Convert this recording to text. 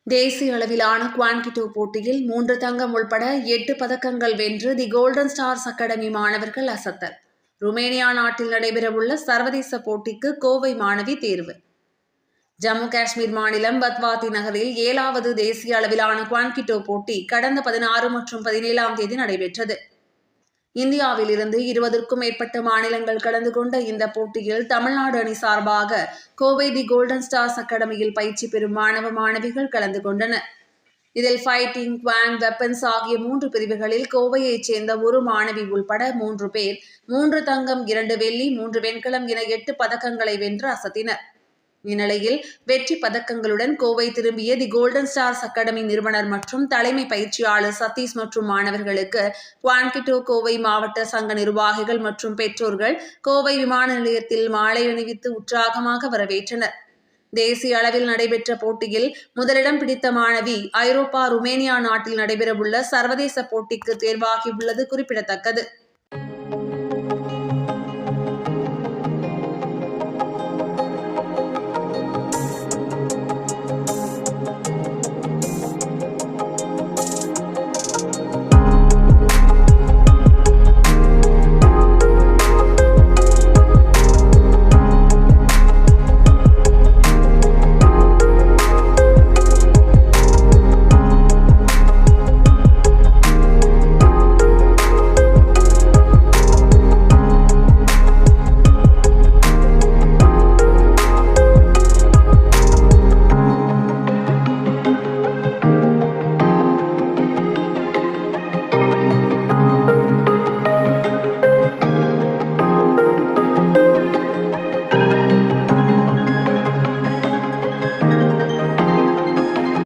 தேசிய அளவிலான குவான்கிட்டோ போட்டியில் 3 தங்கம் உள்பட 8 பதக்கங்கள் வென்று தி கோல்டன் ஸ்டார்ஸ் அகாடமி மாணவர்கள் அசத்தல். ருமேனியா நாட்டில் நடைபெறவுள்ள சர்வதேச போட்டிக்கு கோவை மாணவி தேர்வு. ஜம்மு காஷ்மீர் மாநிலம் பத்வாதி நகரில் 7வது தேசிய அளவிலான குவான்கிட்டோ போட்டி கடந்த 16 மற்றும் 17ஆம் தேதி நடைபெற்றது. இந்தியாவில் இருந்து 20க்கும் மேற்பட்ட மாநிலங்கள் கலந்து கொண்ட இந்த போட்டியில் தமிழ்நாடு அணி சார்பாக கோவை தி கோல்டன் ஸ்டார்ஸ் அகாடமியில் பயிற்சி பெறும் மாணவ மாணவிகள் கலந்து கொண்டனர். இதில் ஃபைட்டிங், குவாங், வெப்பன்ஸ் ஆகிய 3 பிரிவுகளில் கோவையைச் சேர்ந்த ஒரு மாணவி உள்பட 3 பேர் 3 தங்கம், 2 வெள்ளி, 3 வெண்கலம் என 8 பதக்கங்களை வென்று அசத்தினர். இந்நிலையில் வெற்றி பதக்கங்களுடன் கோவை திரும்பிய தி கோல்டன் ஸ்டார்ஸ் அகாடமி நிறுவனர் மற்றும் தலைமை பயிற்சியாளர் சதீஷ் மற்றும் மாணவர்களுக்கு குவான்கிட்டோ கோவை மாவட்ட சங்க நிர்வாகிகள் மற்றும் பெற்றோர்கள் கோவை விமான நிலையத்தில் மாலை அணிவித்து உற்சாகமாக வரவேற்றனர். தேசிய அளவில் நடைபெற்ற போட்டியில் முதலிடம் பிடித்த மாணவி ஐரோப்பா ருமேனியா நாட்டில் நடைபெறவுள்ள சர்வதேச போட்டிக்கு தேர்வாகியுள்ளது குறிப்பிடத்தக்கது.